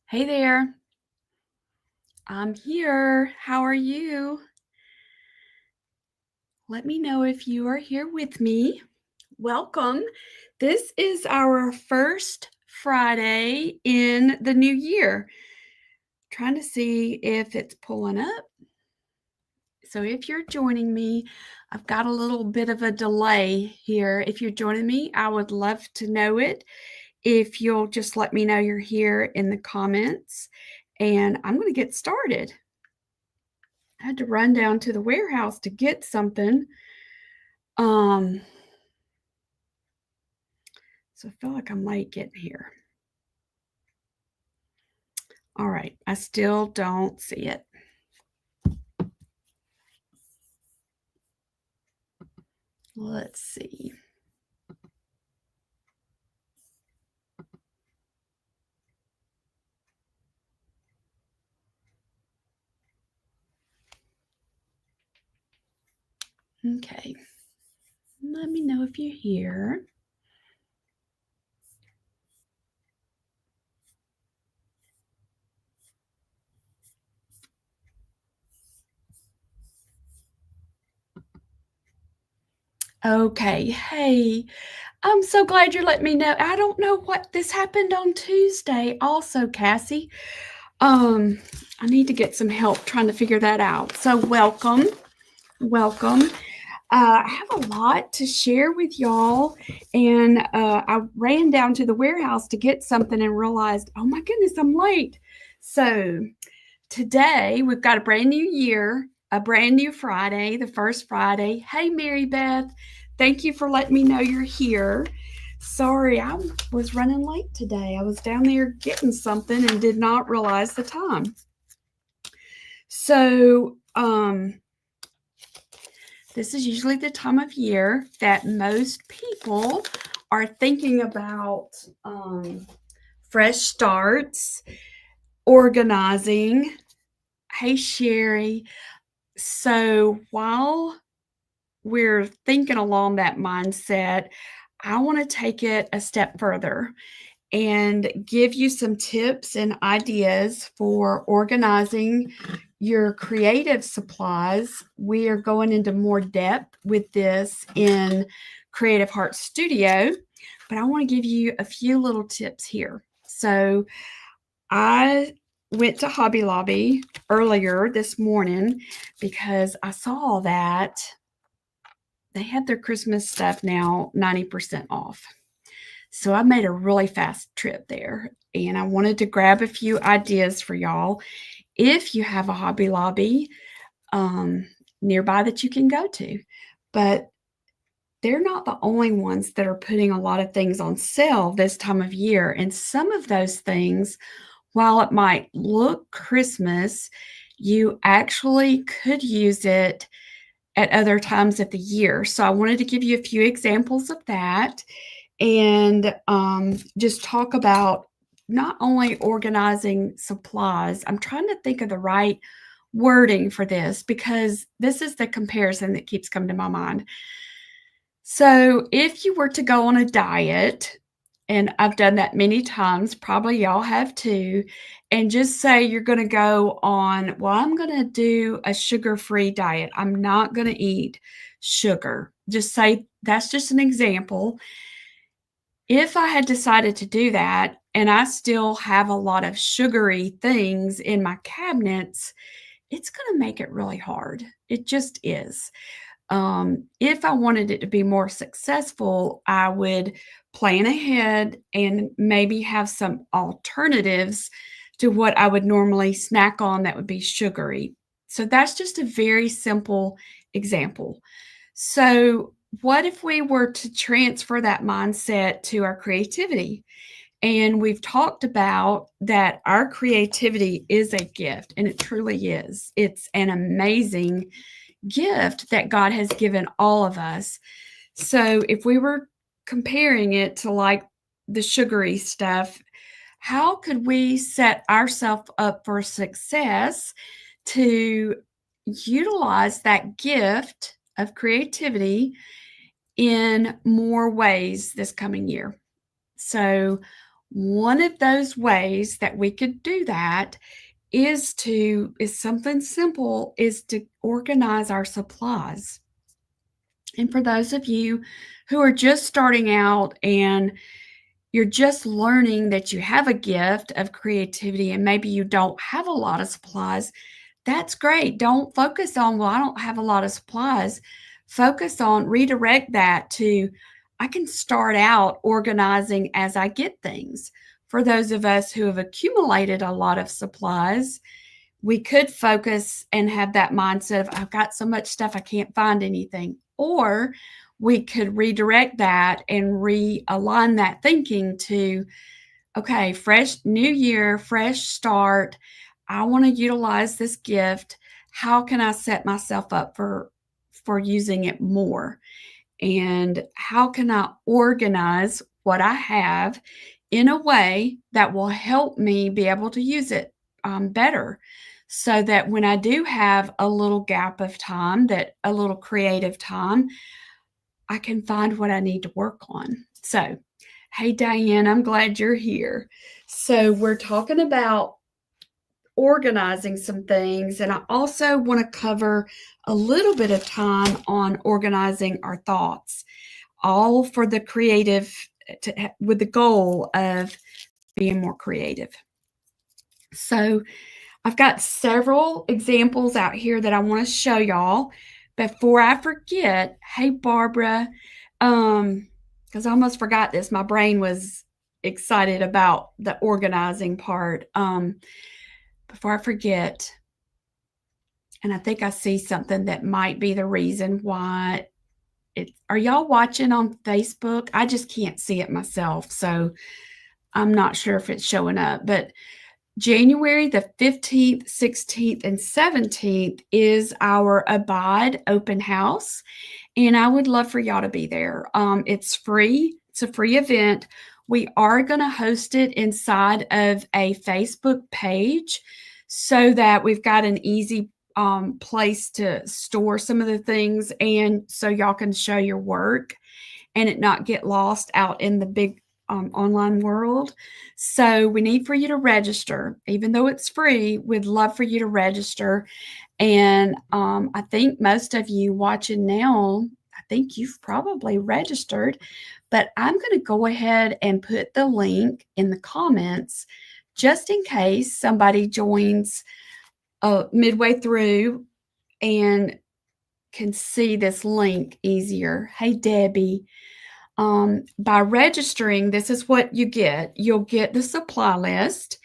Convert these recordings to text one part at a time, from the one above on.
Hey there, I'm here. How are you? Let me know if you are here with me. Welcome. This is our first Friday in the new year. Trying to see if it's pulling up. So, if you're joining me, I've got a little bit of a delay here. If you're joining me, I would love to know it. If you'll just let me know you're here in the comments, and I'm going to get started. I had to run down to the warehouse to get something. Um, so I feel like I'm late getting here. All right, I still don't see it. Let's see. Okay. Let me know if you're here. Okay. Hey, I'm so glad you're letting me know. I don't know what this happened on Tuesday also, Cassie. Um, I need to get some help trying to figure that out. So welcome. Welcome. I have a lot to share with y'all, and I ran down to the warehouse to get something and realized, oh my goodness, I'm late. So today we've got a brand new year, a brand new Friday, the first Friday. Hey, Mary Beth, thank you for letting me know you're here. Sorry, I was running late today. I was down there getting something and did not realize the time. So, this is usually the time of year that most people are thinking about fresh starts, organizing. Hey, Sherry. So while we're thinking along that mindset, I want to take it a step further and give you some tips and ideas for organizing your creative supplies. We are going into more depth with this in Creative Heart Studio, but I want to give you a few little tips here. So, I went to Hobby Lobby earlier this morning because I saw that they had their Christmas stuff now 90% off. So I made a really fast trip there, and I wanted to grab a few ideas for y'all. If you have a Hobby Lobby um, nearby that you can go to, but they're not the only ones that are putting a lot of things on sale this time of year. And some of those things, while it might look Christmas, you actually could use it at other times of the year. So I wanted to give you a few examples of that and just talk about not only organizing supplies. I'm trying to think of the right wording for this because this is the comparison that keeps coming to my mind. So, if you were to go on a diet, and I've done that many times, probably y'all have too, and just say you're going to go on, well, I'm going to do a sugar free diet. I'm not going to eat sugar. Just say that's just an example. If I had decided to do that and I still have a lot of sugary things in my cabinets, it's going to make it really hard. It just is. If I wanted it to be more successful, I would plan ahead and maybe have some alternatives to what I would normally snack on that would be sugary. So that's just a very simple example. So, what if we were to transfer that mindset to our creativity? And we've talked about that our creativity is a gift, and it truly is. It's an amazing gift that God has given all of us. So if we were comparing it to like the sugary stuff, how could we set ourselves up for success to utilize that gift of creativity in more ways this coming year? So, One of those ways that we could do that is something simple, is to organize our supplies. And for those of you who are just starting out and you're just learning that you have a gift of creativity and maybe you don't have a lot of supplies, that's great. Don't focus on, well, I don't have a lot of supplies. Focus on, redirect that to, I can start out organizing as I get things. For those of us who have accumulated a lot of supplies, we could focus and have that mindset of, I've got so much stuff, I can't find anything. Or we could redirect that and realign that thinking to, okay, fresh new year, fresh start. I want to utilize this gift. How can I set myself up for using it more? And how can I organize what I have in a way that will help me be able to use it better, so that when I do have a little gap of time, that a little creative time, I can find what I need to work on. So, hey, Diane, I'm glad you're here. So, we're talking about organizing some things, and I also want to cover a little bit of time on organizing our thoughts, all for the creative, with the goal of being more creative. So, I've got several examples out here that I want to show y'all. Before I forget, hey, Barbara, because I almost forgot this. My brain was excited about the organizing part. Before I forget, and I think I see something that might be the reason why are y'all watching on Facebook? I just can't see it myself, so I'm not sure if it's showing up, but January the 15th, 16th, and 17th is our Abide open house, and I would love for y'all to be there. It's free. It's a free event. We are going to host it inside of a Facebook page so that we've got an easy place to store some of the things, and so y'all can show your work and it not get lost out in the big online world. So we need for you to register. Even though it's free, we'd love for you to register. And I think most of you watching now, I think you've probably registered, but I'm going to go ahead and put the link in the comments just in case somebody joins midway through and can see this link easier. Hey, Debbie. By registering, this is what you get. You'll get the supply list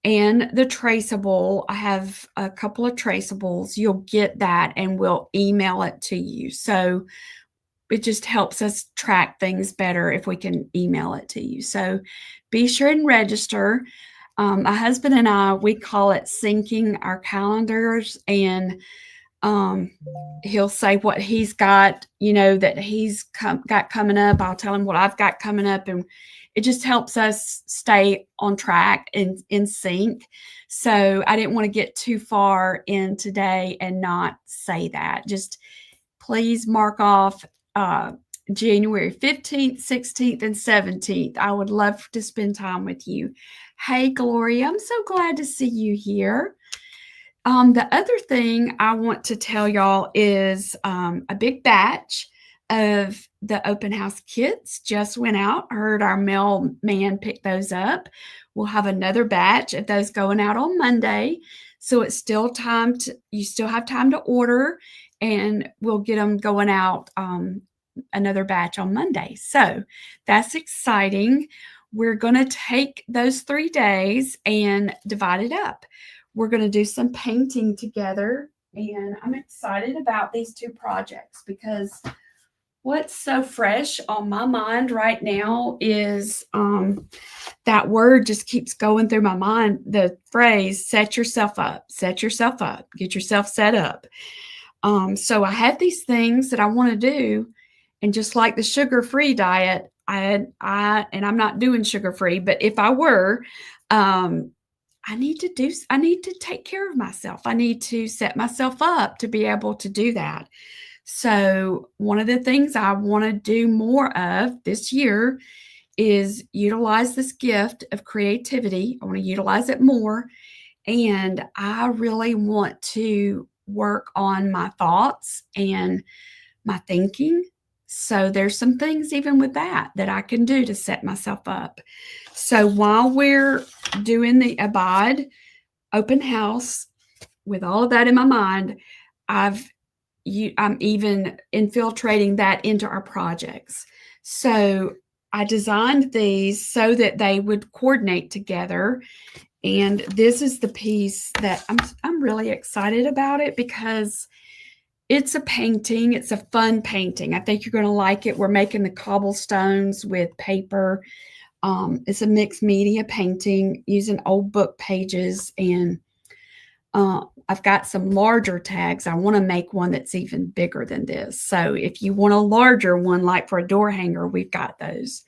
and the traceable. I have a couple of traceables. You'll get that and we'll email it to you. So it just helps us track things better if we can email it to you. So be sure and register. My husband and I, we call it syncing our calendars, and he'll say what he's got, that he's got coming up. I'll tell him what I've got coming up, and it just helps us stay on track and in sync. So I didn't want to get too far in today and not say that. Just please mark off January 15th, 16th, and 17th. I would love to spend time with you. Hey, Gloria, I'm so glad to see you here. The other thing I want to tell y'all is a big batch of the open house kits just went out. I heard our mailman pick those up. We'll have another batch of those going out on Monday. So it's still you still have time to order, and we'll get them going out another batch on Monday. So that's exciting. We're going to take those 3 days and divide it up. We're going to do some painting together, and I'm excited about these two projects because what's so fresh on my mind right now is that word just keeps going through my mind, the phrase, set yourself up, get yourself set up. So I have these things that I want to do, and just like the sugar-free diet, and I'm not doing sugar-free, but if I were, I need to take care of myself. I need to set myself up to be able to do that. So one of the things I want to do more of this year is utilize this gift of creativity. I want to utilize it more. And I really want to work on my thoughts and my thinking. So there's some things even with that that I can do to set myself up. So while we're doing the Abide open house, with all of that in my mind, I'm even infiltrating that into our projects. So I designed these so that they would coordinate together. And this is the piece that I'm really excited about it because it's a painting. It's a fun painting. I think you're going to like it. We're making the cobblestones with paper. It's a mixed media painting using old book pages, and I've got some larger tags. I want to make one that's even bigger than this. So if you want a larger one, like for a door hanger, we've got those.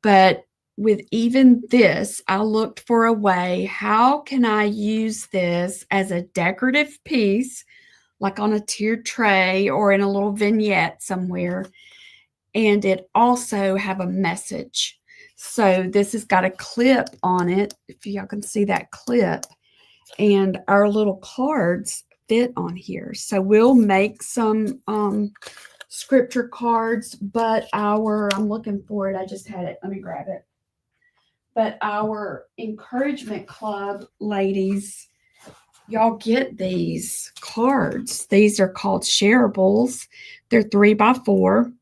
But with even this, I looked for a way, how can I use this as a decorative piece, like on a tiered tray or in a little vignette somewhere, and it also have a message. So this has got a clip on it, if y'all can see that clip, and our little cards fit on here. So we'll make some scripture cards, but I'm looking for it. I just had it. Let me grab it. But our encouragement club ladies, y'all get these cards. These are called shareables. They're 3x4,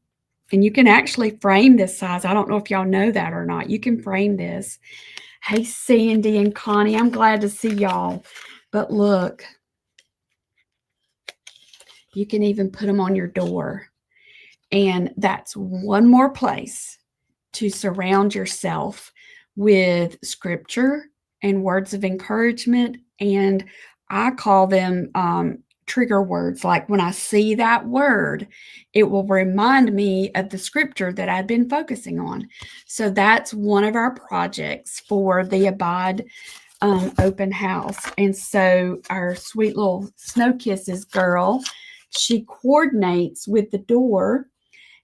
and you can actually frame this size. I don't know if y'all know that or not. You can frame this. Hey, Sandy and Connie, I'm glad to see y'all. But look, you can even put them on your door. And that's one more place to surround yourself with scripture and words of encouragement. And I call them trigger words. Like when I see that word, it will remind me of the scripture that I've been focusing on. So that's one of our projects for the Abide open house. And so our sweet little Snow Kisses girl, she coordinates with the door.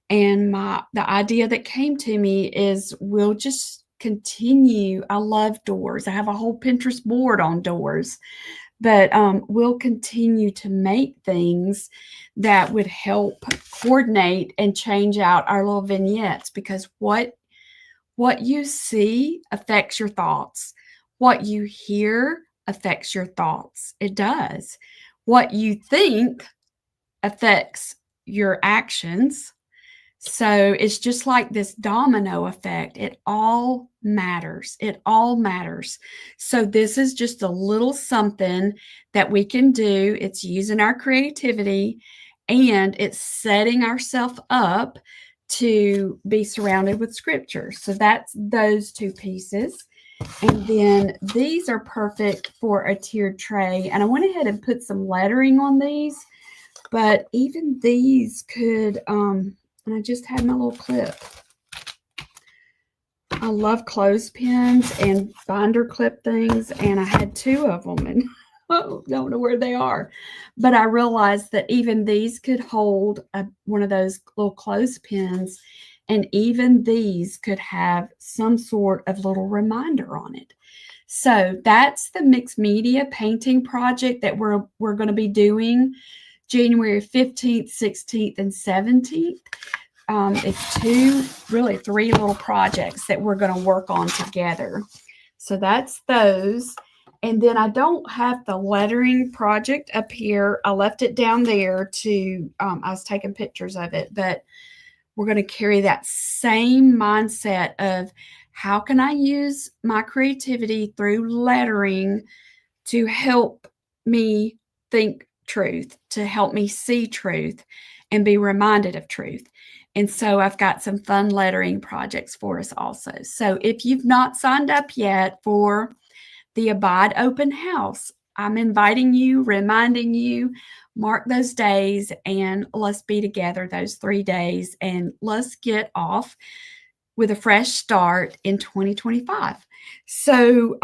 And the idea that came to me is we'll just continue. I love doors. I have a whole Pinterest board on doors, but we'll continue to make things that would help coordinate and change out our little vignettes, because what you see affects your thoughts. What you hear affects your thoughts. It does. What you think affects your actions. So it's just like this domino effect. It all matters. It all matters. So this is just a little something that we can do. It's using our creativity, and it's setting ourselves up to be surrounded with scripture. So that's those two pieces. And then these are perfect for a tiered tray. And I went ahead and put some lettering on these, but even these could, and I just had my little clip. I love clothespins and binder clip things, and I had two of them, and don't know where they are. But I realized that even these could hold one of those little clothespins, and even these could have some sort of little reminder on it. So that's the mixed media painting project that we're going to be doing January 15th, 16th, and 17th. It's three little projects that we're going to work on together. So that's those. And then I don't have the lettering project up here. I left it down there I was taking pictures of it, but we're going to carry that same mindset of how can I use my creativity through lettering to help me think truth, to help me see truth and be reminded of truth. And so I've got some fun lettering projects for us also. So if you've not signed up yet for the Abide open house, I'm inviting you, reminding you, mark those days, and let's be together those 3 days, and let's get off with a fresh start in 2025. So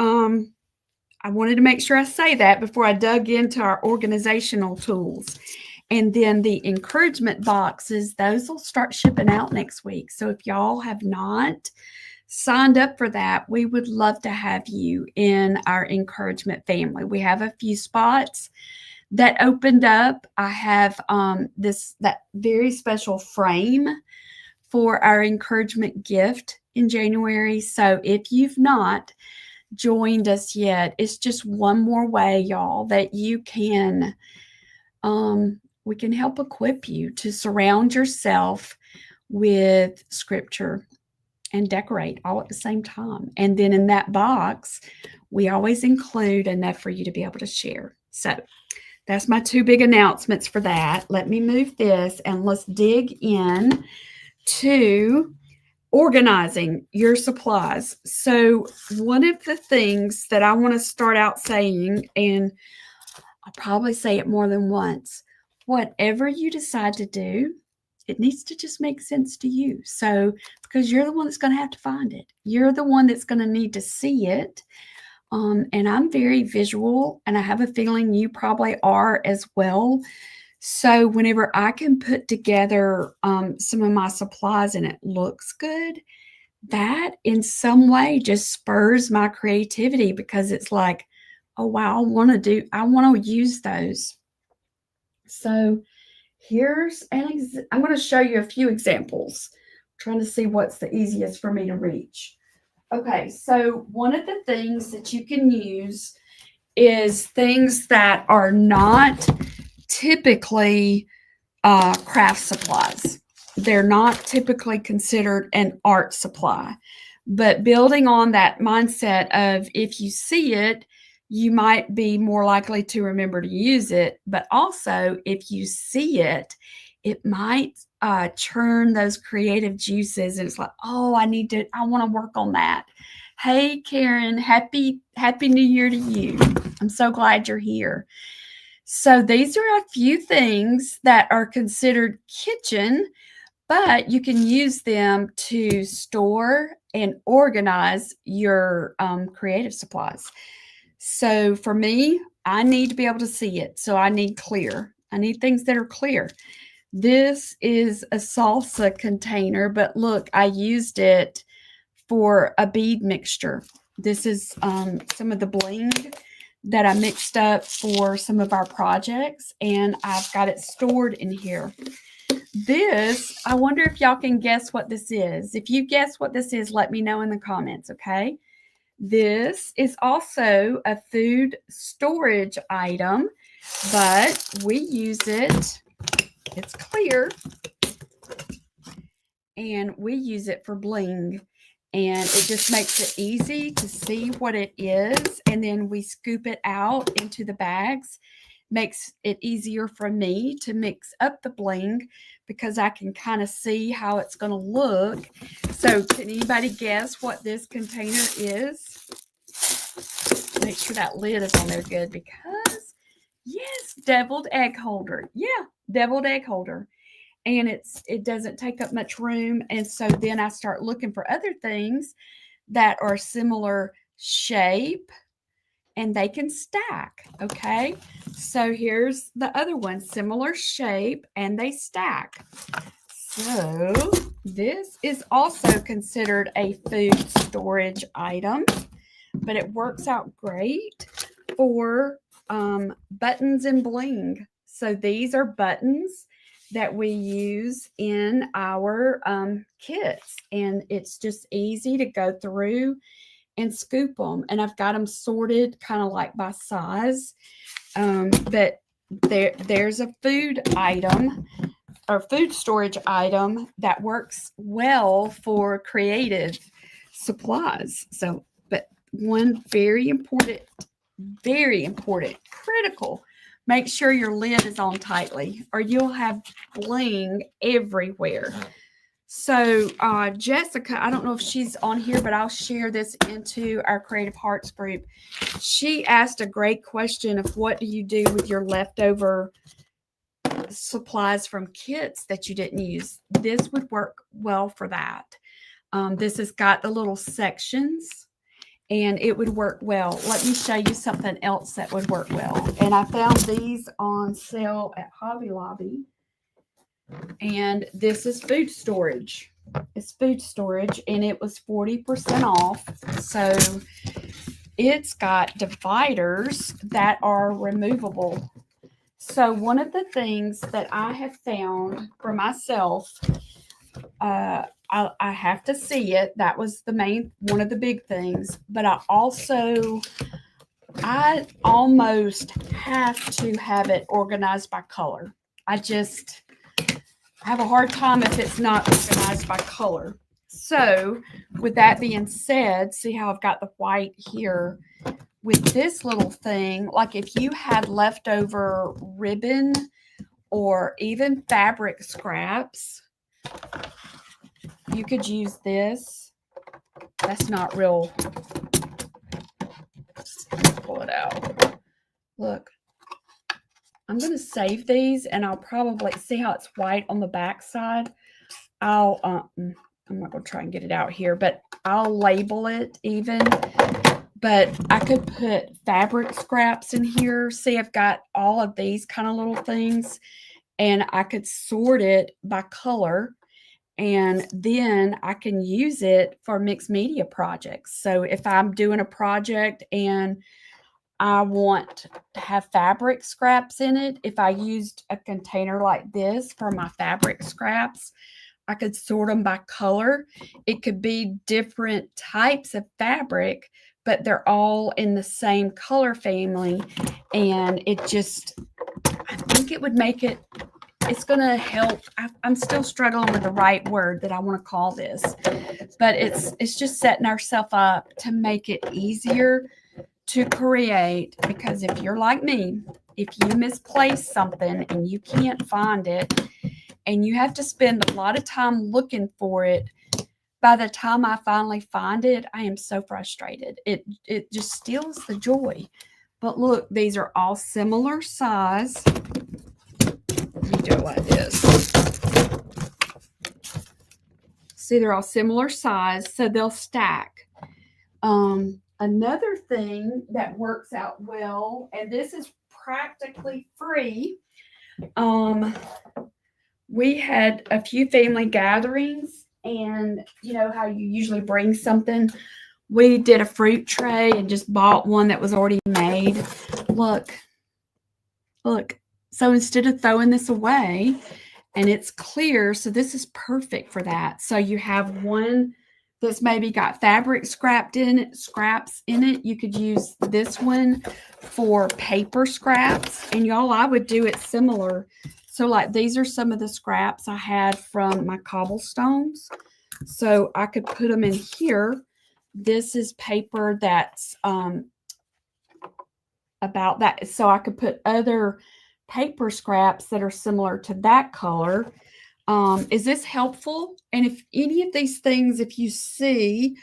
I wanted to make sure I say that before I dug into our organizational tools. And then the encouragement boxes, those will start shipping out next week. So if y'all have not signed up for that, we would love to have you in our encouragement family. We have a few spots that opened up. I have that very special frame for our encouragement gift in January. So if you've not joined us yet, it's just one more way, y'all, that you can we can help equip you to surround yourself with scripture and decorate all at the same time. And then in that box, we always include enough for you to be able to share. So that's my two big announcements for that. Let me move this and let's dig in to organizing your supplies. So one of the things that I want to start out saying, and I'll probably say it more than once, whatever you decide to do, it needs to just make sense to you. So, because you're the one that's going to have to find it, you're the one that's going to need to see it. And I'm very visual, and I have a feeling you probably are as well. So, whenever I can put together some of my supplies and it looks good, that in some way just spurs my creativity because it's like, oh, wow, I want to use those. So, I'm going to show you a few examples. I'm trying to see what's the easiest for me to reach. Okay, so one of the things that you can use is things that are not typically craft supplies. They're not typically considered an art supply. But building on that mindset of if you see it, you might be more likely to remember to use it. But also, if you see it, it might churn those creative juices. And it's like, oh, I want to work on that. Hey, Karen, happy New Year to you. I'm so glad you're here. So these are a few things that are considered kitchen, but you can use them to store and organize your creative supplies. So for me, I need to be able to see it. So I need clear. I need things that are clear. This is a salsa container, but look, I used it for a bead mixture. This is some of the bling that I mixed up for some of our projects, and I've got it stored in here. This, I wonder if y'all can guess what this is. If you guess what this is, let me know in the comments, okay? This is also a food storage item, but we use it, it's clear, and we use it for bling. And it just makes it easy to see what it is. And then we scoop it out into the bags. Makes it easier for me to mix up the bling because I can kind of see how it's going to look. So can anybody guess what this container is? Make sure that lid is on there good because, yes, deviled egg holder. Yeah, deviled egg holder. And it doesn't take up much room. And so then I start looking for other things that are similar shape and they can stack. Okay. So here's the other one, similar shape and they stack. So this is also considered a food storage item, but it works out great for buttons and bling. So these are buttons that we use in our kits, and it's just easy to go through and scoop them. And I've got them sorted kind of like by size, but there's a food item or food storage item that works well for creative supplies. So, but one very important, critical, make sure your lid is on tightly or you'll have bling everywhere. So Jessica, I don't know if she's on here, but I'll share this into our Creative Hearts group. She asked a great question of what do you do with your leftover supplies from kits that you didn't use? This would work well for that. This has got the little sections and it would work well. Let me show you something else that would work well. And I found these on sale at Hobby Lobby. And this is food storage. It's food storage, and it was 40% off. So it's got dividers that are removable. So one of the things that I have found for myself, I have to see it. That was one of the big things. But I almost have to have it organized by color. I have a hard time if it's not organized by color. So with that being said, see how I've got the white here? With this little thing, like if you had leftover ribbon or even fabric scraps, you could use this. That's not real. Pull it out. Look, I'm going to save these, and I'll probably see how it's white on the back side. I'm not going to try and get it out here, but I'll label it even. But I could put fabric scraps in here. See, I've got all of these kind of little things, and I could sort it by color, and then I can use it for mixed media projects. So if I'm doing a project and I want to have fabric scraps in it, if I used a container like this for my fabric scraps, I could sort them by color. It could be different types of fabric, but they're all in the same color family. And I think it would make it's going to help. I'm still struggling with the right word that I want to call this, but it's just setting ourselves up to make it easier to create, because if you're like me, if you misplace something and you can't find it and you have to spend a lot of time looking for it, by the time I finally find it, I am so frustrated. It just steals the joy. But look, these are all similar size. Let me do it like this. See, they're all similar size, so they'll stack. Another thing that works out well, and this is practically free. We had a few family gatherings, and you know how you usually bring something. We did a fruit tray and just bought one that was already made. Look. So instead of throwing this away, and it's clear, so this is perfect for that. So you have one that's maybe got fabric scraps in it. You could use this one for paper scraps. And y'all, I would do it similar. So like these are some of the scraps I had from my cobblestones. So I could put them in here. This is paper that's about that. So I could put other paper scraps that are similar to that color. Is this helpful? And if any of these things, if you see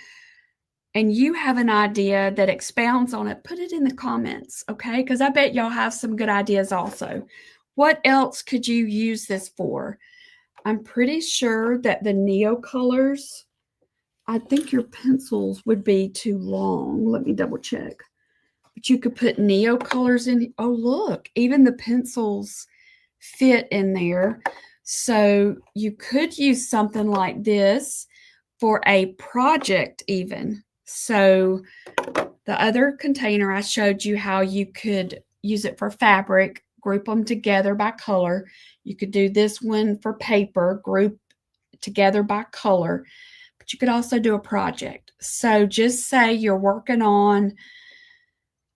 and you have an idea that expounds on it, put it in the comments, okay? Because I bet y'all have some good ideas also. What else could you use this for? I'm pretty sure that the Neo colors, I think your pencils would be too long. Let me double check. But you could put Neo colors in. Oh, look, even the pencils fit in there. So you could use something like this for a project even. So the other container, I showed you how you could use it for fabric, group them together by color. You could do this one for paper, group together by color. But you could also do a project. So just say you're working on,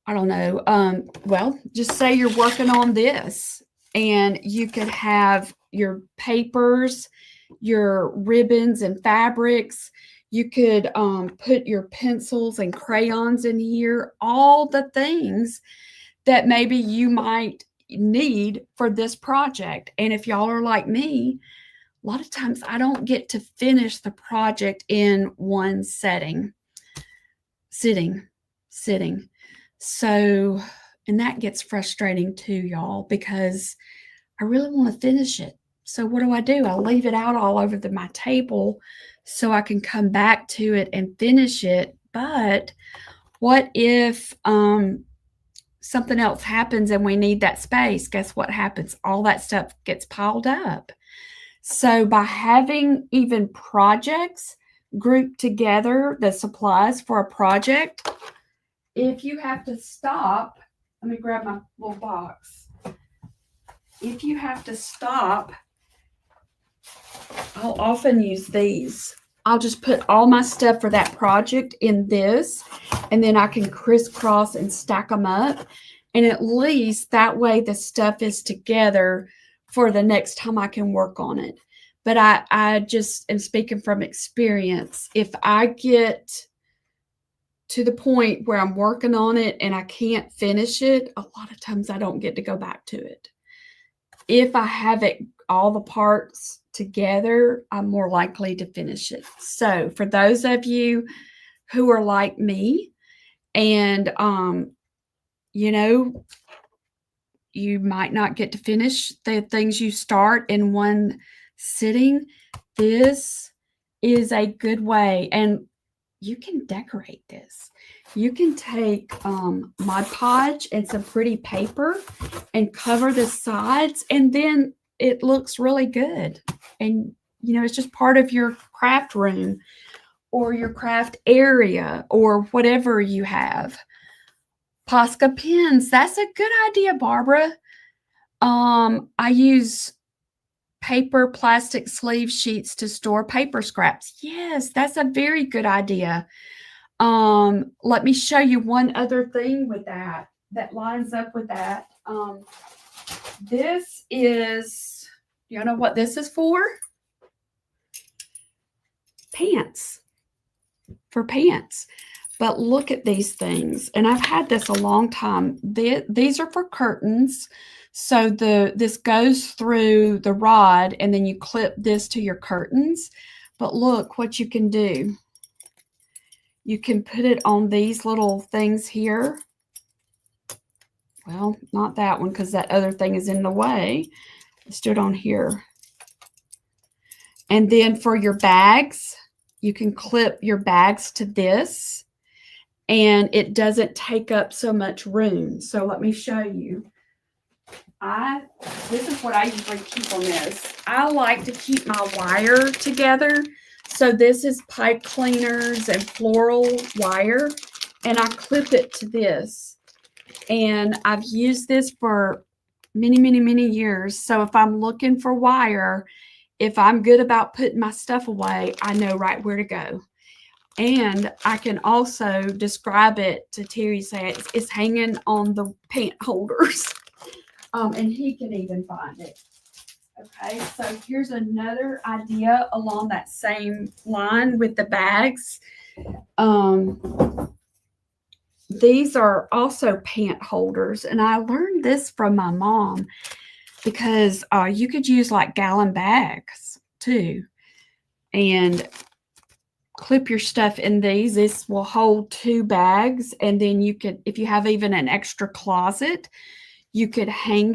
I don't know, well, just say you're working on this, and you could have your papers, your ribbons and fabrics. You could put your pencils and crayons in here, all the things that maybe you might need for this project. And if y'all are like me, a lot of times I don't get to finish the project in one sitting. So, and that gets frustrating too, y'all, because I really want to finish it. So what do? I leave it out all over my table so I can come back to it and finish it. But What if something else happens and we need that space? Guess what happens? All that stuff gets piled up. So by having even projects grouped together, the supplies for a project, if you have to stop, let me grab my little box. If you have to stop, I'll often use these. I'll just put all my stuff for that project in this, and then I can crisscross and stack them up. And at least that way the stuff is together for the next time I can work on it. But I just am speaking from experience. If I get to the point where I'm working on it and I can't finish it, a lot of times I don't get to go back to it. If I have it, all the parts together, I'm more likely to finish it. So for those of you who are like me and, you know, you might not get to finish the things you start in one sitting, this is a good way. And you can decorate this. You can take Mod Podge and some pretty paper and cover the sides, and then it looks really good. And, you know, it's just part of your craft room or your craft area or whatever you have. Posca pins. That's a good idea, Barbara. I use paper plastic sleeve sheets to store paper scraps. Yes, that's a very good idea. Let me show you one other thing with that lines up with that. This is, you know what this is for? Pants. For pants. But look at these things. And I've had this a long time. These are for curtains. So this goes through the rod and then you clip this to your curtains. But look what you can do. You can put it on these little things here. Well, not that one because that other thing is in the way. Let's do it on here. And then for your bags, you can clip your bags to this and it doesn't take up so much room. So let me show you. This is what I usually keep on this. I like to keep my wire together. So this is pipe cleaners and floral wire, and I clip it to this. And I've used this for many, many, many years. So if I'm looking for wire, if I'm good about putting my stuff away, I know right where to go. And I can also describe it to Terry, say it's hanging on the pant holders. And he can even find it. Okay, so here's another idea along that same line with the bags. These are also pant holders, and I learned this from my mom because you could use like gallon bags too, and clip your stuff in these. This will hold 2 bags, and then you could, if you have even an extra closet, you could hang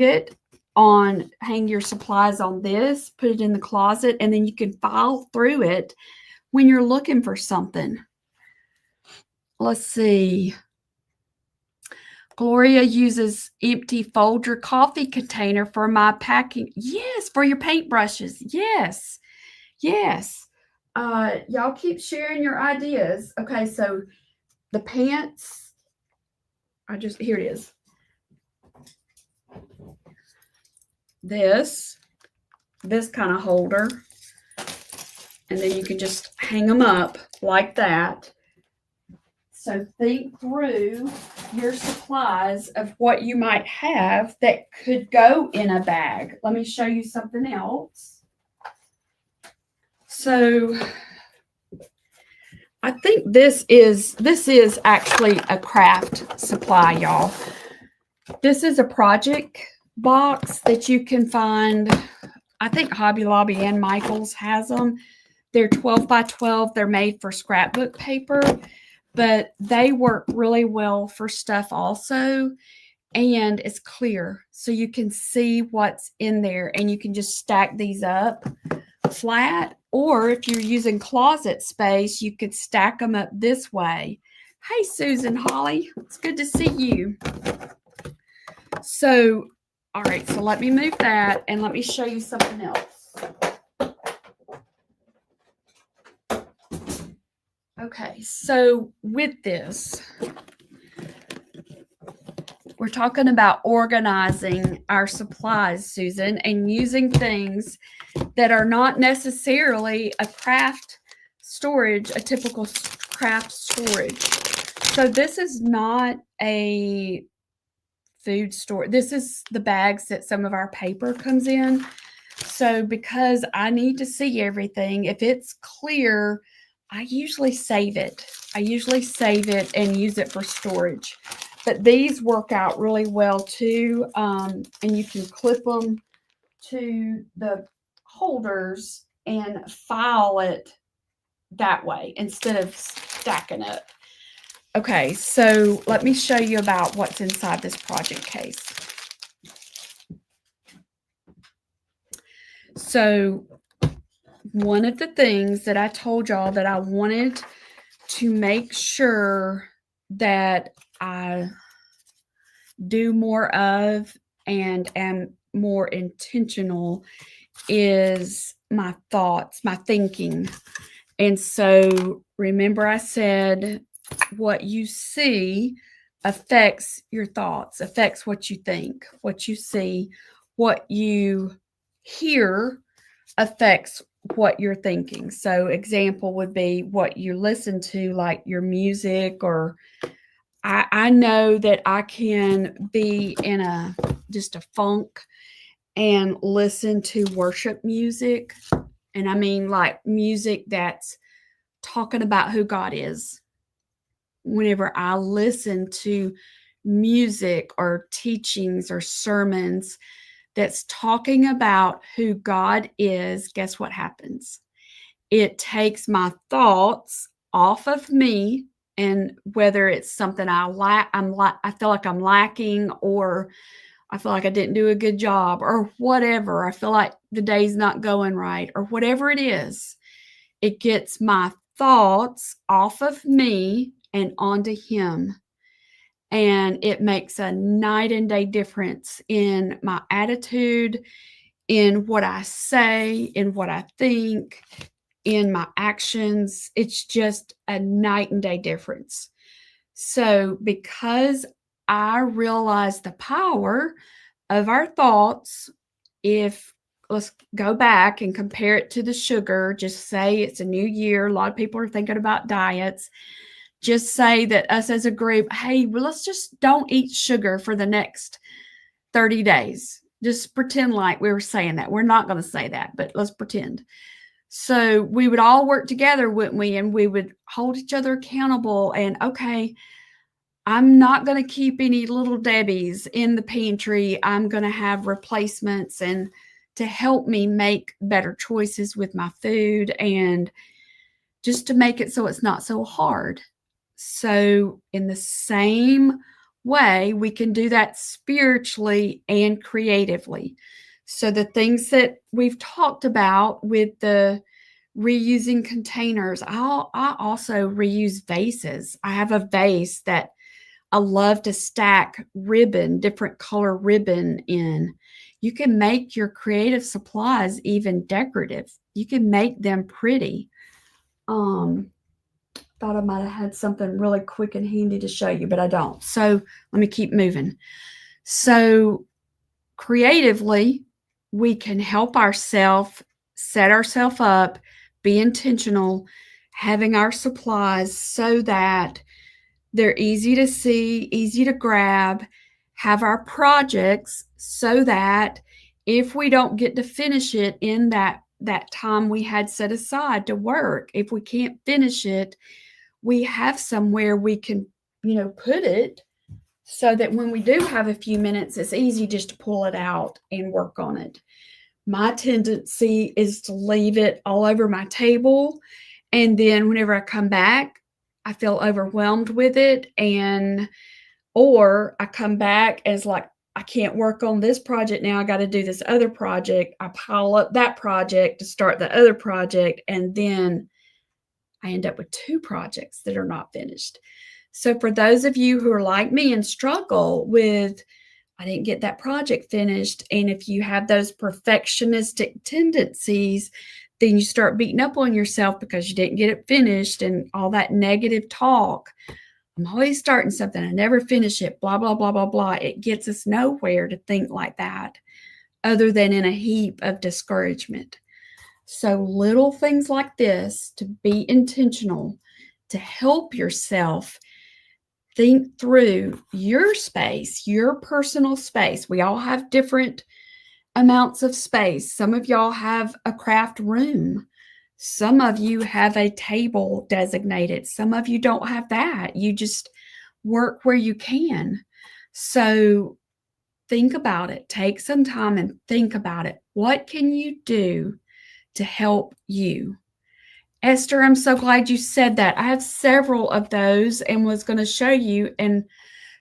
your supplies on this, put it in the closet, and then you can file through it when you're looking for something. Let's see. Gloria uses empty Folger coffee container for my packing. Yes, for your paintbrushes. Yes, yes. Y'all keep sharing your ideas. Okay, so the pants, here it is. This kind of holder, and then you can just hang them up like that. So think through your supplies of what you might have that could go in a bag. Let me show you something else. So I think this is actually a craft supply, y'all. This is a project box that you can find. I think Hobby Lobby and Michael's has them. They're 12 by 12. They're made for scrapbook paper, but they work really well for stuff also. And it's clear, so you can see what's in there, and you can just stack these up flat. Or if you're using closet space, you could stack them up this way. Hey, Susan, Holly, it's good to see you. So, all right, so let me move that and let me show you something else. Okay, so with this, we're talking about organizing our supplies, Susan, and using things that are not necessarily a craft storage, a typical craft storage. So this is not a food store. This is the bags that some of our paper comes in. So because I need to see everything, if it's clear, I usually save it. I usually save it and use it for storage. But these work out really well too. And you can clip them to the holders and file it that way instead of stacking up. Okay, so let me show you about what's inside this project case. So one of the things that I told y'all that I wanted to make sure that I do more of and am more intentional is my thoughts, my thinking. And so remember I said what you see affects your thoughts, affects what you think, what you see, what you hear affects what you're thinking. So example would be what you listen to, like your music, or I know that I can be in just a funk and listen to worship music. And I mean like music that's talking about who God is. Whenever I listen to music or teachings or sermons that's talking about who God is, guess what happens? It takes my thoughts off of me, and whether it's something I feel like I'm lacking, or I feel like I didn't do a good job, or whatever. I feel like the day's not going right, or whatever it is. It gets my thoughts off of me and onto Him. And it makes a night and day difference in my attitude, in what I say, in what I think, in my actions. It's just a night and day difference. So, because I realize the power of our thoughts, if let's go back and compare it to the sugar, just say it's a new year. A lot of people are thinking about diets. Just say that us as a group, hey, well, let's just don't eat sugar for the next 30 days. Just pretend like we were saying that. We're not going to say that, but let's pretend. So we would all work together, wouldn't we? And we would hold each other accountable. And okay, I'm not going to keep any little Debbies in the pantry. I'm going to have replacements and to help me make better choices with my food and just to make it so it's not so hard. So, in the same way, we can do that spiritually and creatively. So, the things that we've talked about with the reusing containers, I also reuse vases. I have a vase that I love to stack ribbon, different color ribbon in. You can make your creative supplies even decorative. You can make them pretty. Thought I might have had something really quick and handy to show you, but I don't. So let me keep moving. So creatively, we can help ourselves set ourselves up, be intentional, having our supplies so that they're easy to see, easy to grab, have our projects so that if we don't get to finish it in that time we had set aside to work, if we can't finish it, we have somewhere we can, put it so that when we do have a few minutes, it's easy just to pull it out and work on it. My tendency is to leave it all over my table. And then whenever I come back, I feel overwhelmed with it. Or I come back and it's like, I can't work on this project now. I got to do this other project. I pile up that project to start the other project. And then I end up with 2 projects that are not finished. So for those of you who are like me and struggle with, I didn't get that project finished, and if you have those perfectionistic tendencies, then you start beating up on yourself because you didn't get it finished and all that negative talk. I'm always starting something, I never finish it, blah, blah, blah, blah, blah. It gets us nowhere to think like that other than in a heap of discouragement. So little things like this, to be intentional, to help yourself think through your space, your personal space. We all have different amounts of space. Some of y'all have a craft room. Some of you have a table designated. Some of you don't have that. You just work where you can. So think about it. Take some time and think about it. What can you do to help you? Esther, I'm so glad you said that. I have several of those and was going to show you. And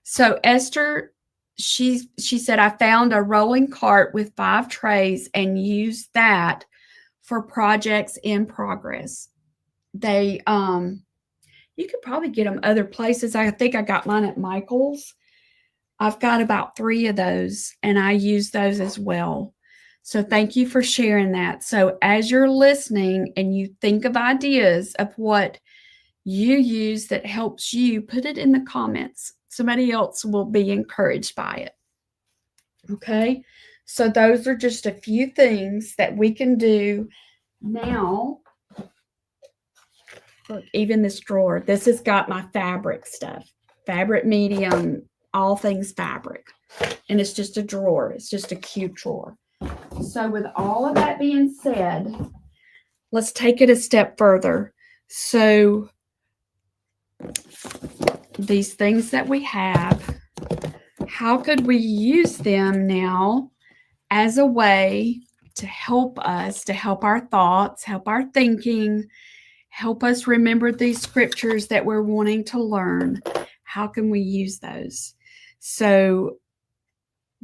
so Esther, she said, I found a rolling cart with 5 trays and used that for projects in progress. They you could probably get them other places. I think I got mine at Michael's. I've got about 3 of those and I use those as well. So thank you for sharing that. So as you're listening and you think of ideas of what you use that helps you, put it in the comments. Somebody else will be encouraged by it. Okay? So those are just a few things that we can do now. Look, even this drawer, this has got my fabric stuff, fabric medium, all things fabric. And it's just a drawer. It's just a cute drawer. So with all of that being said, let's take it a step further. So these things that we have, how could we use them now as a way to help us, to help our thoughts, help our thinking, help us remember these scriptures that we're wanting to learn? How can we use those? So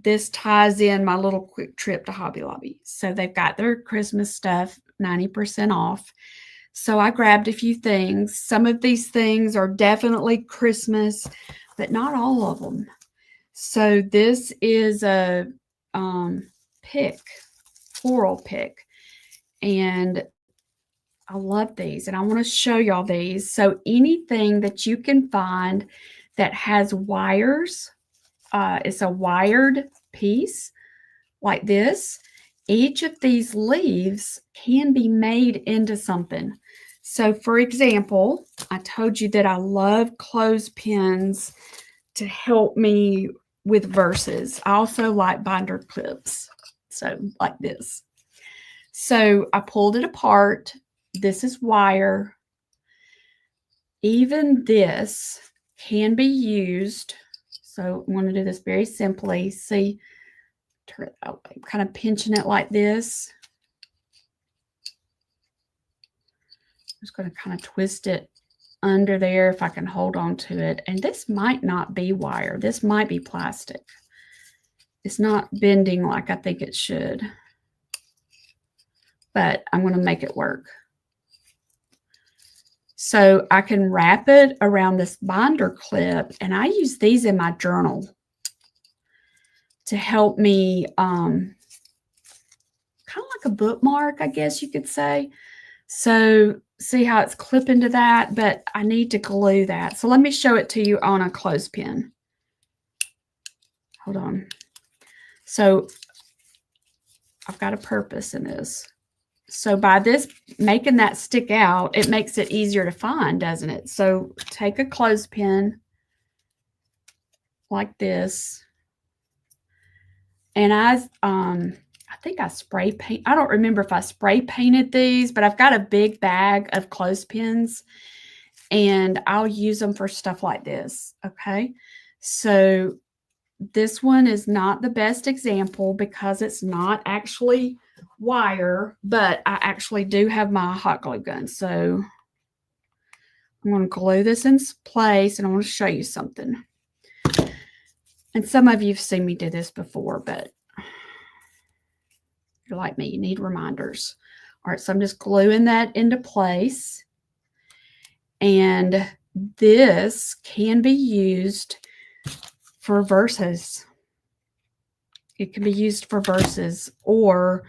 this ties in my little quick trip to Hobby Lobby. So they've got their Christmas stuff 90% off. So I grabbed a few things. Some of these things are definitely Christmas, but not all of them. So this is a pick, floral pick. And I love these. And I want to show y'all these. So anything that you can find that has wires, it's a wired piece like this. Each of these leaves can be made into something. So for example, I told you that I love clothespins to help me with verses. I also like binder clips. So like this. So I pulled it apart. This is wire. Even this can be used. So I'm going to do this very simply. See, turn it out. I'm kind of pinching it like this. I'm just going to kind of twist it under there if I can hold on to it. And this might not be wire. This might be plastic. It's not bending like I think it should. But I'm going to make it work. So I can wrap it around this binder clip, and I use these in my journal to help me, kind of like a bookmark, I guess you could say. So see how it's clipping to that, but I need to glue that. So let me show it to you on a clothespin. Hold on. So I've got a purpose in this. So by this, making that stick out, it makes it easier to find, doesn't it? So take a clothespin like this. And I think I spray paint. I don't remember if I spray painted these, but I've got a big bag of clothespins and I'll use them for stuff like this. Okay. So this one is not the best example because it's not actually wire, but I actually do have my hot glue gun. So I'm going to glue this in place and I want to show you something. And some of you have seen me do this before, but if you're like me, you need reminders. All right, so I'm just gluing that into place. And this can be used for verses. It can be used for verses or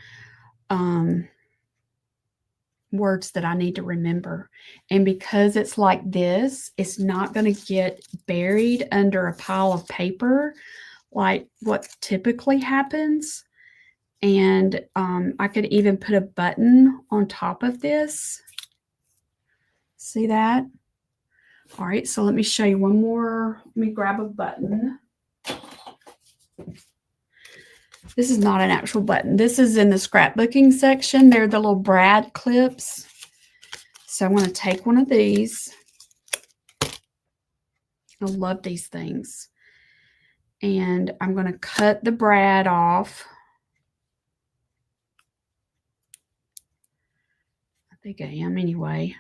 words that I need to remember. And because it's like this, it's not going to get buried under a pile of paper like what typically happens. And I could even put a button on top of this. See that? All right, so let me show you one more. Let me grab a button. This is not an actual button. This is in the scrapbooking section. They're the little brad clips. So I'm going to take one of these. I love these things. And I'm going to cut the brad off. I think I am anyway.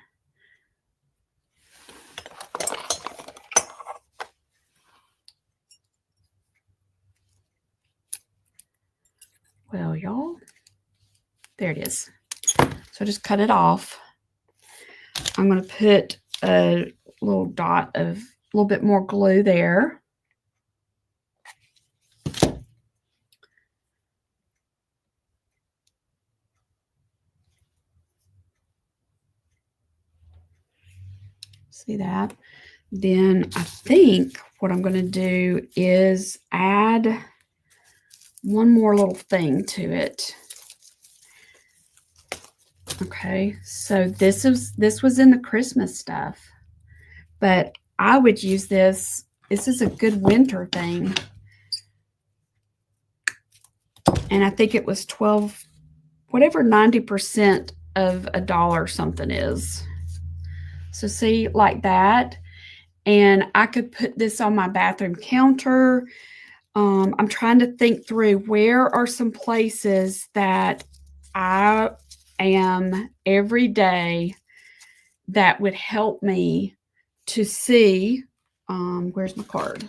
Well, y'all, there it is. So just cut it off. I'm going to put a little dot of a little bit more glue there. See that? Then I think what I'm going to do is add one more little thing to it. Okay, so this was in the Christmas stuff, but I would use this. This is a good winter thing. And I think it was 12, whatever 90% of $1 something is. So see, like that. And I could put this on my bathroom counter. I'm trying to think through where are some places that I am every day that would help me to see. Where's my card?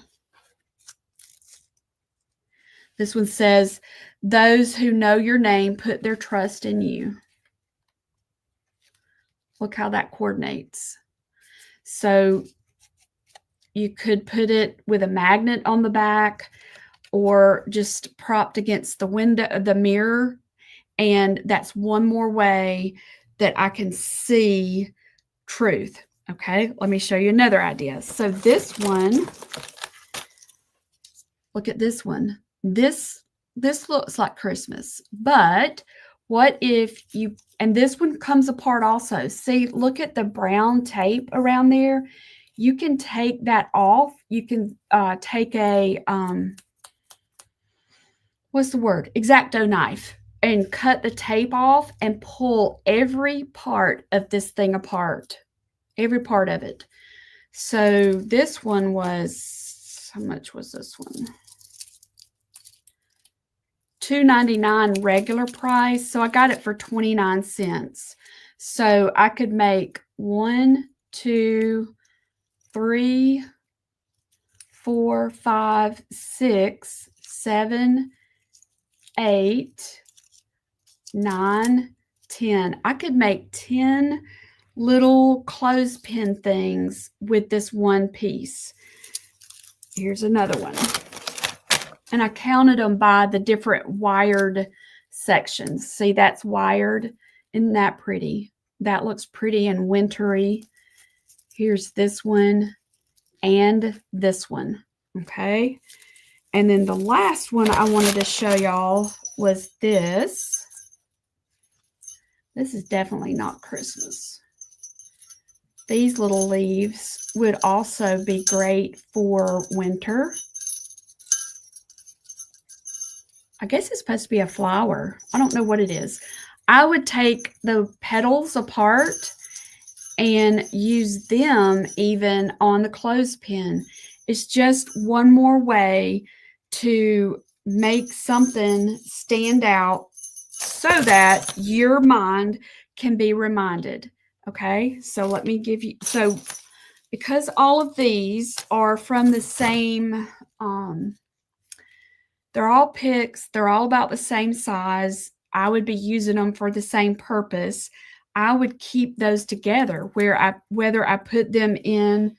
This one says, those who know your name put their trust in you. Look how that coordinates. So you could put it with a magnet on the back or just propped against the window of the mirror. And that's one more way that I can see truth. Okay, let me show you another idea. So this one, look at this one. This looks like Christmas, but what if you, and this one comes apart also. See, look at the brown tape around there. You can take that off. You can take a, what's the word? X-Acto knife and cut the tape off and pull every part of this thing apart. Every part of it. So this one was, how much was this one? $2.99 regular price. So I got it for 29 cents. So I could make 1, 2, 3, 4, 5, 6, 7, 8, 9, 10. I could make 10 little clothespin things with this one piece. Here's another one. And I counted them by the different wired sections. See, that's wired. Isn't that pretty? That looks pretty and wintry. Here's this one and this one. Okay. And then the last one I wanted to show y'all was this. This is definitely not Christmas. These little leaves would also be great for winter. I guess it's supposed to be a flower. I don't know what it is. I would take the petals apart and use them even on the clothespin. It's just one more way to make something stand out so that your mind can be reminded. Okay, so let me give you, so because all of these are from the same, they're all picks, they're all about the same size. I would be using them for the same purpose. I would keep those together whether I put them in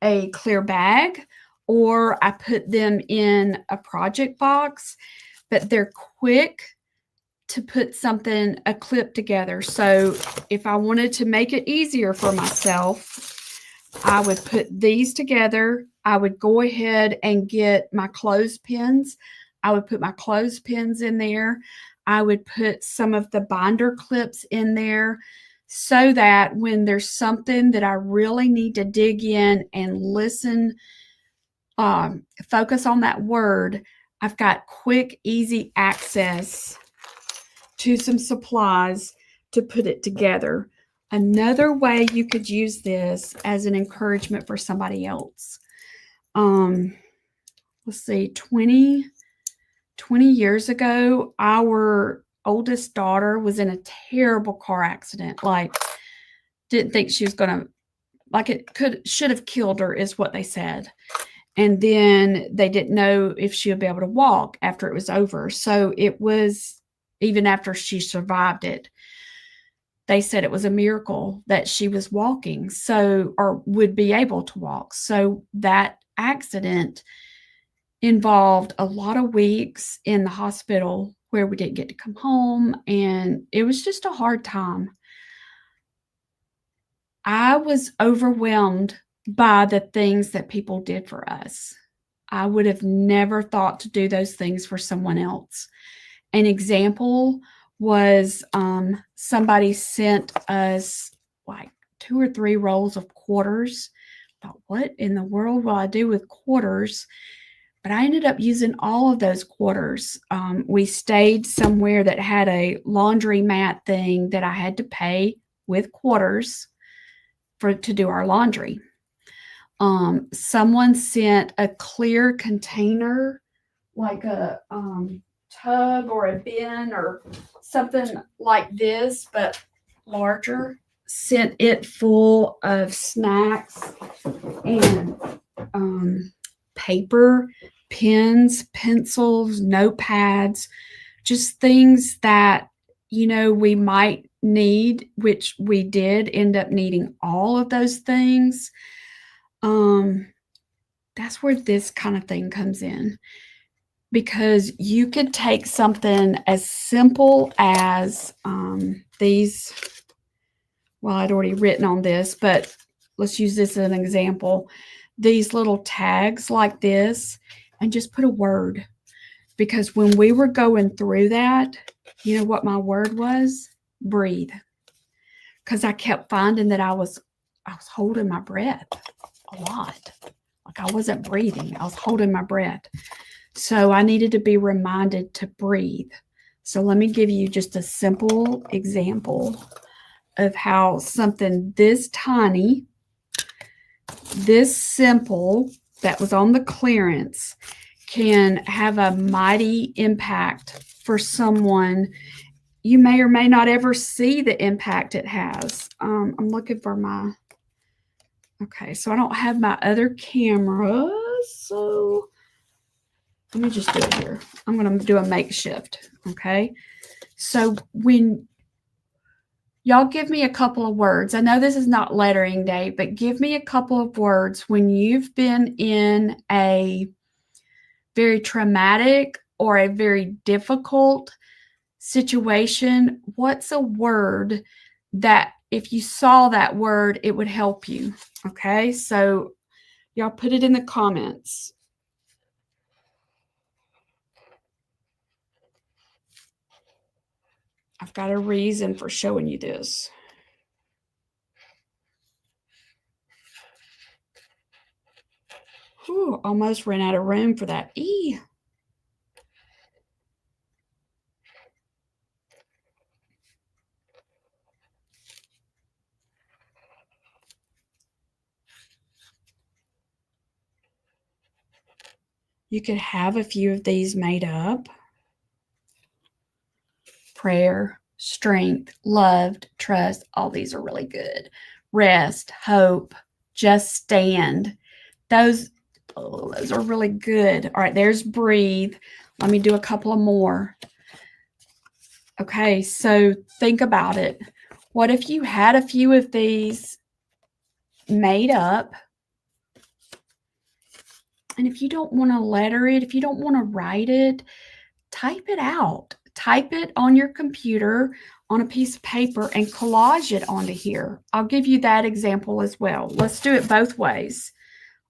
a clear bag or I put them in a project box, but they're quick to put something, a clip together. So if I wanted to make it easier for myself, I would put these together. I would go ahead and get my clothespins. I would put my clothespins in there. I would put some of the binder clips in there so that when there's something that I really need to dig in and listen, focus on that word, I've got quick, easy access to some supplies to put it together. Another way you could use this as an encouragement for somebody else. Let's see, 20 years ago, our oldest daughter was in a terrible car accident. Like, didn't think she was going to, like, should have killed her, is what they said. And then they didn't know if she would be able to walk after it was over. So it was, even after she survived it, they said it was a miracle that she was walking, so, or would be able to walk. So that accident involved a lot of weeks in the hospital where we didn't get to come home, and it was just a hard time. I was overwhelmed by the things that people did for us. I would have never thought to do those things for someone else. An example was somebody sent us like 2 or 3 rolls of quarters. I thought, what in the world will I do with quarters? But I ended up using all of those quarters. We stayed somewhere that had a laundromat thing that I had to pay with quarters to do our laundry. Someone sent a clear container, like a tub or a bin or something like this, but larger, sent it full of snacks and paper, pens, pencils, notepads, just things that, you know, we might need, which we did end up needing all of those things. That's where this kind of thing comes in, because you could take something as simple as these. Well, I'd already written on this, but let's use this as an example. These little tags like this, and just put a word. Because when we were going through that, you know what my word was? Breathe. Because I kept finding that I was holding my breath a lot. Like I wasn't breathing. I was holding my breath. So I needed to be reminded to breathe. So let me give you just a simple example of how something this tiny, this simple, that was on the clearance can have a mighty impact for someone. You may or may not ever see the impact it has. I'm looking for my, okay, so I don't have my other camera, so let me just do it here. I'm going to do a makeshift, okay? So when y'all give me a couple of words. I know this is not lettering day, but give me a couple of words when you've been in a very traumatic or a very difficult situation. What's a word that if you saw that word, it would help you? Okay, so y'all put it in the comments. I've got a reason for showing you this. Whew, almost ran out of room for that E. You could have a few of these made up. Prayer, strength, loved, trust. All these are really good. Rest, hope, just stand. Those are really good. All right, there's breathe. Let me do a couple of more. Okay, so think about it. What if you had a few of these made up And if you don't want to letter it, if you don't want to write it, type it out. Type it on your computer on a piece of paper and collage it onto here. I'll give you that example as well. Let's do it both ways.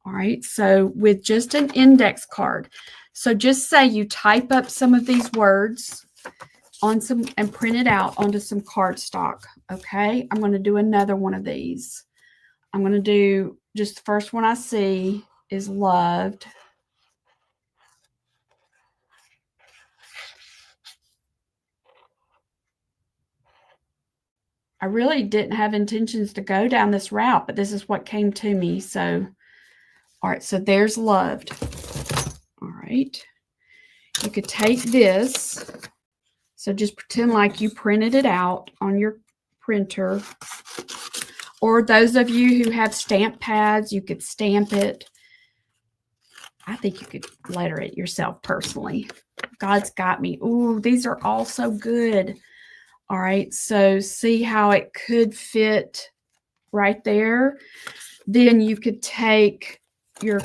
All right, so with just an index card. So just say you type up some of these words on some and print it out onto some cardstock. Okay, I'm going to do another one of these. I'm going to do just the first one I see is loved. I really didn't have intentions to go down this route, but this is what came to me. So, all right, so there's loved. All right. You could take this. So just pretend like you printed it out on your printer. Or those of you who have stamp pads, you could stamp it. I think you could letter it yourself personally. God's got me. Ooh, these are all so good. All right, so see how it could fit right there. Then you could take your,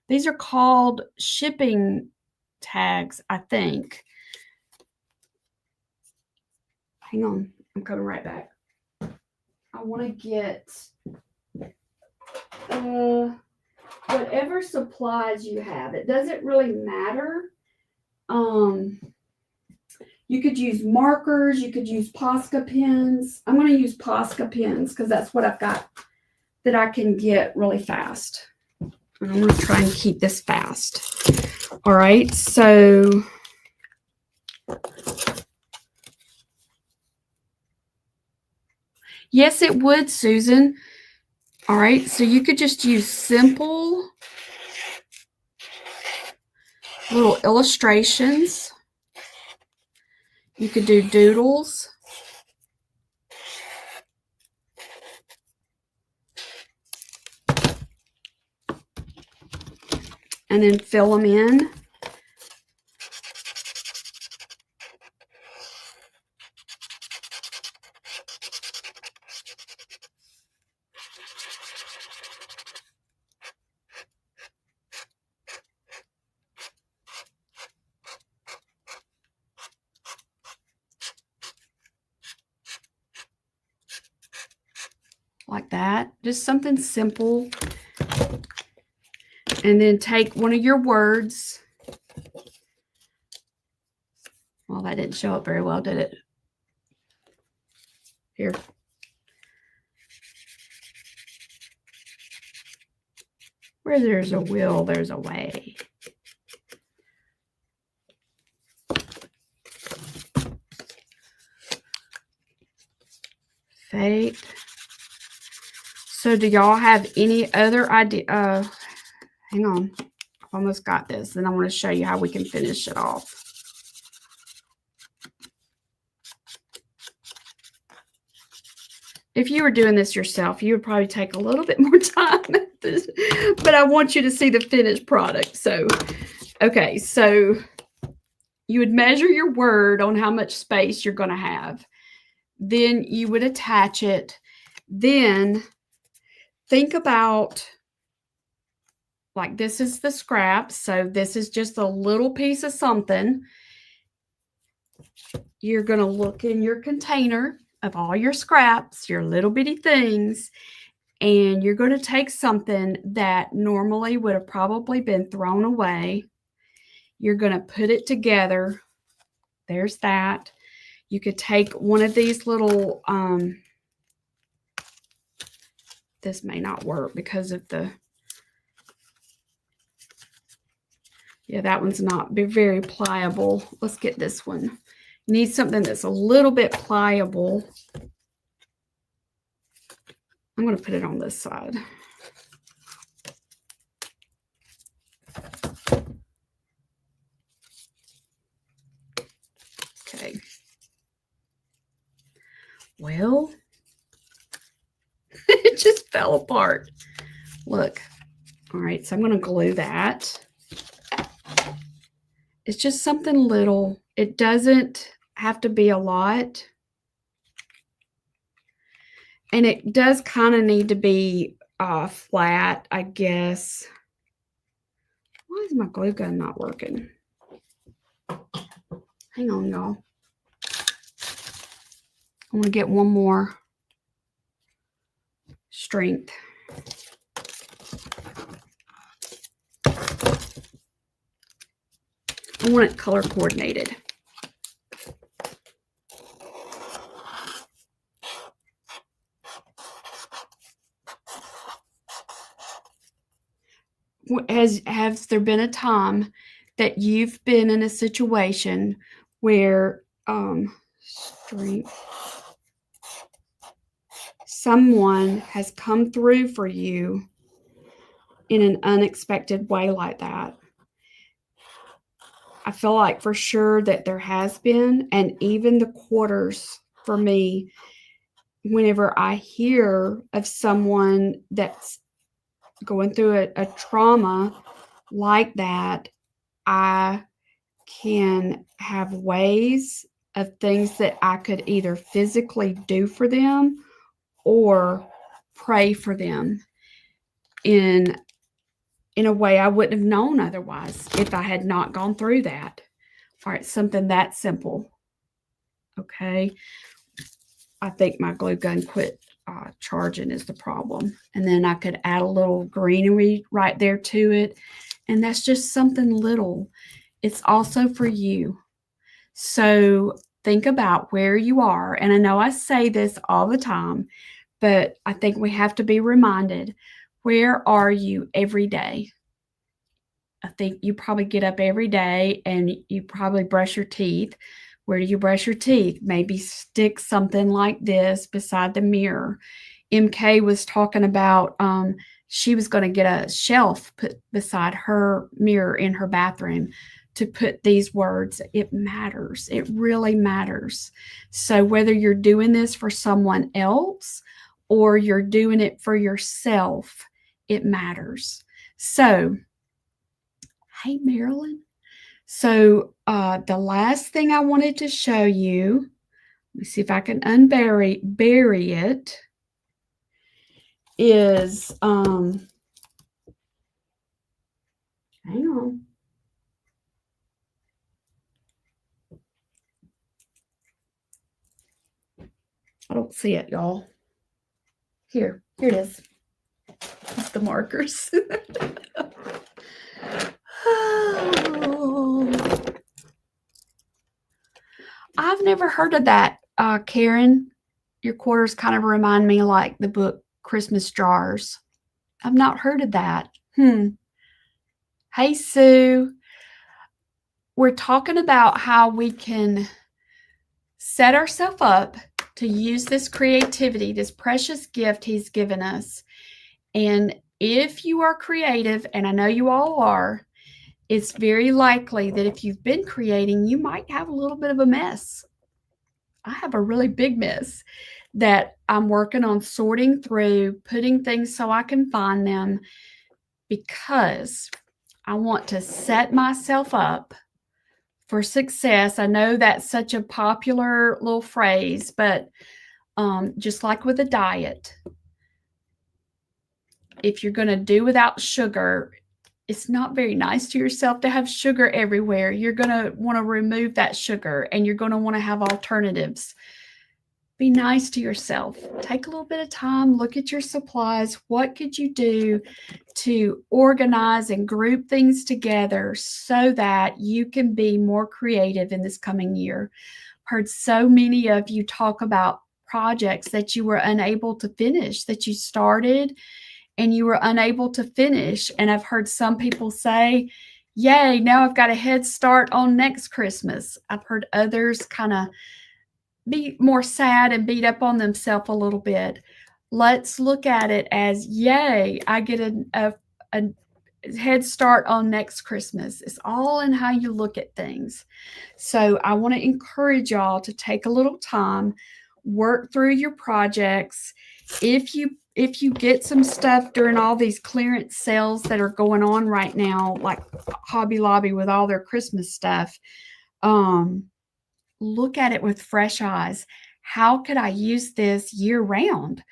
these are called shipping tags, I think. Hang on, I'm coming right back. I want to get whatever supplies you have. It doesn't really matter. You could use markers. You could use Posca pens. I'm going to use Posca pens because that's what I've got that I can get really fast. And I'm going to try and keep this fast. All right, so yes, it would, Susan. All right, so you could just use simple little illustrations. You could do doodles. And then fill them in. Like that, just something simple. And then take one of your words. Well, that didn't show up very well, did it? Here. Where there's a will, there's a way. Fate. So do y'all have any other idea? Hang on. I've almost got this. Then I want to show you how we can finish it off. If you were doing this yourself, you would probably take a little bit more time. But I want you to see the finished product. So, okay. So you would measure your word on how much space you're going to have. Then you would attach it. Then think about, like, this is the scraps. So this is just a little piece of something. You're going to look in your container of all your scraps, your little bitty things, and you're going to take something that normally would have probably been thrown away. You're going to put it together. There's that. You could take one of these little, this may not work because of the, yeah, that one's not very pliable. Let's get this one. You need something that's a little bit pliable. I'm going to put it on this side. Okay. Well, it just fell apart. Look. All right, so I'm going to glue that. It's just something little. It doesn't have to be a lot. And it does kind of need to be flat, I guess. Why is my glue gun not working? Hang on, y'all. I want to get one more strength. I want it color coordinated. Has there been a time that you've been in a situation where someone has come through for you in an unexpected way like that? I feel like for sure that there has been, and even the quarters for me, whenever I hear of someone that's going through a trauma like that, I can have ways of things that I could either physically do for them or pray for them in a way I wouldn't have known otherwise if I had not gone through that. All right, something that simple. Okay. I think my glue gun quit charging is the problem. And then I could add a little greenery right there to it. And that's just something little. It's also for you. So think about where you are. And I know I say this all the time, but I think we have to be reminded, where are you every day? I think you probably get up every day and you probably brush your teeth. Where do you brush your teeth? Maybe stick something like this beside the mirror. MK was talking about she was going to get a shelf put beside her mirror in her bathroom to put these words. It matters. It really matters. So whether you're doing this for someone else or you're doing it for yourself, it matters. So, hey, Marilyn. So the last thing I wanted to show you, let me see if I can bury it, is, hang on. I don't see it, y'all. Here it is. It's the markers. Oh. I've never heard of that, Karen. Your quarters kind of remind me like the book Christmas Jars. I've not heard of that. Hey, Sue. We're talking about how we can set ourselves up to use this creativity, this precious gift he's given us. And if you are creative, and I know you all are, it's very likely that if you've been creating, you might have a little bit of a mess. I have a really big mess that I'm working on sorting through, putting things so I can find them, because I want to set myself up for success. I know that's such a popular little phrase, but just like with a diet, if you're going to do without sugar, it's not very nice to yourself to have sugar everywhere. You're going to want to remove that sugar, and you're going to want to have alternatives. Be nice to yourself. Take a little bit of time, look at your supplies. What could you do to organize and group things together so that you can be more creative in this coming year? I've heard so many of you talk about projects that you were unable to finish, that you started and you were unable to finish. And I've heard some people say, yay, now I've got a head start on next Christmas. I've heard others kind of be more sad and beat up on themselves a little bit. Let's look at it as, yay, I get a head start on next Christmas. It's all in how you look at things. So I want to encourage y'all to take a little time, work through your projects. If you get some stuff during all these clearance sales that are going on right now, like Hobby Lobby with all their Christmas stuff, look at it with fresh eyes. How could I use this year round?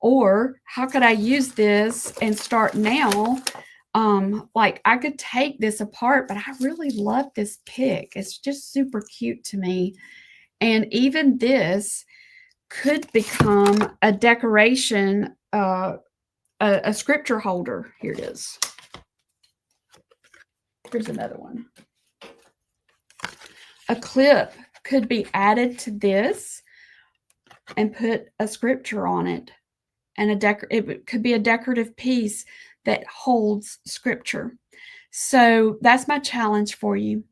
Or how could I use this and start now Like I could take this apart, but I really love this pick. It's just super cute to me. And even this could become a decoration, a scripture holder. Here it is. Here's another one. A clip could be added to this and put a scripture on it. And it could be a decorative piece that holds scripture. So that's my challenge for you.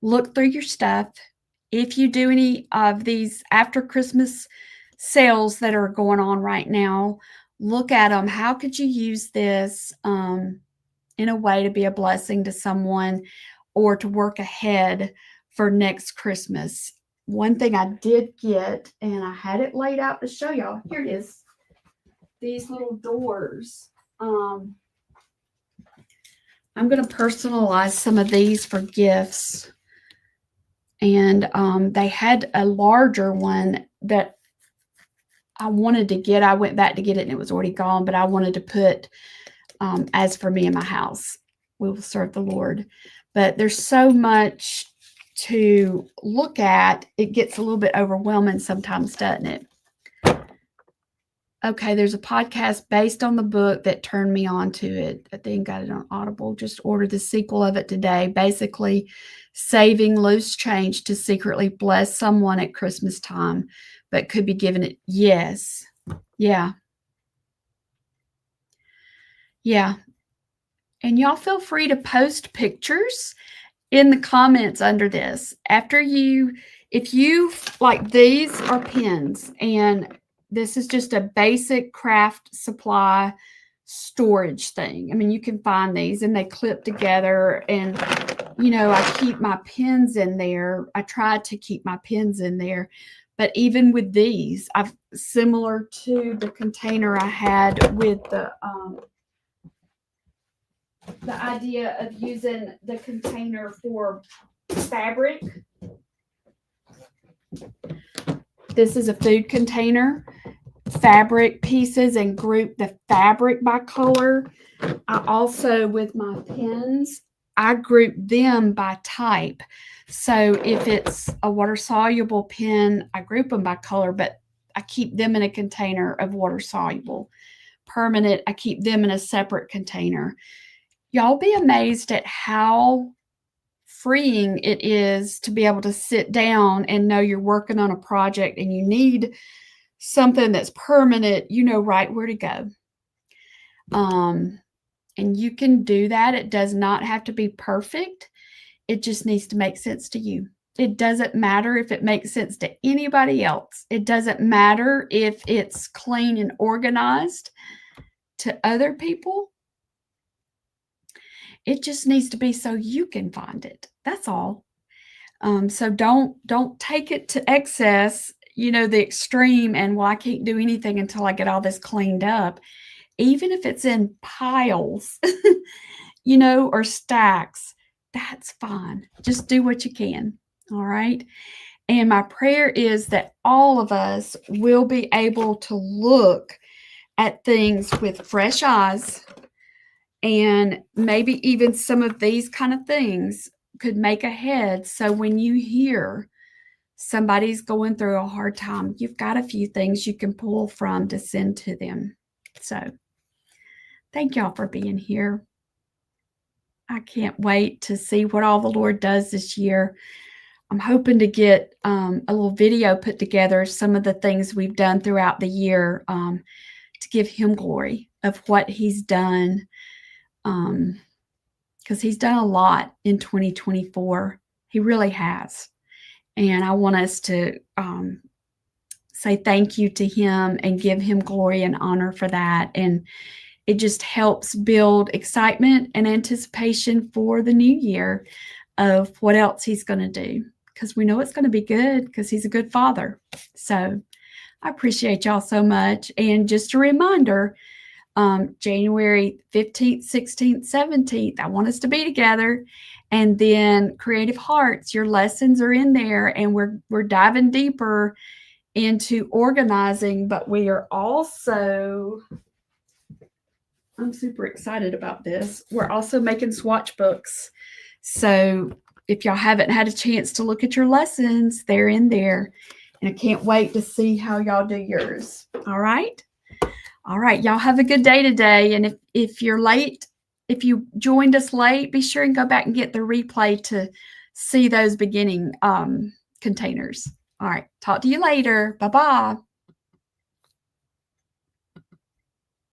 Look through your stuff. If you do any of these after Christmas sales that are going on right now, look at them. How could you use this in a way to be a blessing to someone or to work ahead for next Christmas? One thing I did get, and I had it laid out to show y'all. Here it is. These little doors. I'm going to personalize some of these for gifts. And they had a larger one that I wanted to get. I went back to get it and it was already gone, but I wanted to put as for me in my house. We will serve the Lord. But there's so much to look at. It gets a little bit overwhelming sometimes, doesn't it? Okay, there's a podcast based on the book that turned me on to it. I think got it on Audible. Just ordered the sequel of it today. Basically, saving loose change to secretly bless someone at Christmas time, but could be given it. Yes. Yeah. Yeah. And y'all feel free to post pictures in the comments under this. If you like, these are pins, and this is just a basic craft supply storage thing. I mean, you can find these and they clip together, and I keep my pins in there. I try to keep my pins in there. But even with these, I've similar to the container I had with the idea of using the container for fabric. This is a food container, fabric pieces, and group the fabric by color. I also, with my pins, I group them by type. So if it's a water-soluble pen, I group them by color, but I keep them in a container of water-soluble. Permanent, I keep them in a separate container. Y'all be amazed at how freeing it is to be able to sit down and know you're working on a project and you need something that's permanent, you know right where to go. And you can do that. It does not have to be perfect. It just needs to make sense to you. It doesn't matter if it makes sense to anybody else. It doesn't matter if it's clean and organized to other people. It just needs to be so you can find it. That's all. So don't take it to excess, the extreme, and well, I can't do anything until I get all this cleaned up. Even if it's in piles, or stacks, that's fine. Just do what you can. All right. And my prayer is that all of us will be able to look at things with fresh eyes. And maybe even some of these kind of things could make a head. So when you hear somebody's going through a hard time, you've got a few things you can pull from to send to them. So thank y'all for being here. I can't wait to see what all the Lord does this year. I'm hoping to get a little video put together, some of the things we've done throughout the year to give him glory of what he's done. Because he's done a lot in 2024. He really has. And I want us to say thank you to him and give him glory and honor for that. And it just helps build excitement and anticipation for the new year of what else he's going to do. Because we know it's going to be good because he's a good father. So I appreciate y'all so much. And just a reminder, January 15th, 16th, 17th, I want us to be together. And then Creative Hearts, your lessons are in there, and we're diving deeper into organizing, but we are also I'm super excited about this. We're also making swatch books. So if y'all haven't had a chance to look at your lessons, they're in there. And I can't wait to see how y'all do yours. All right. All right. Y'all have a good day today. And if you're late, if you joined us late, be sure and go back and get the replay to see those beginning containers. All right. Talk to you later. Bye-bye.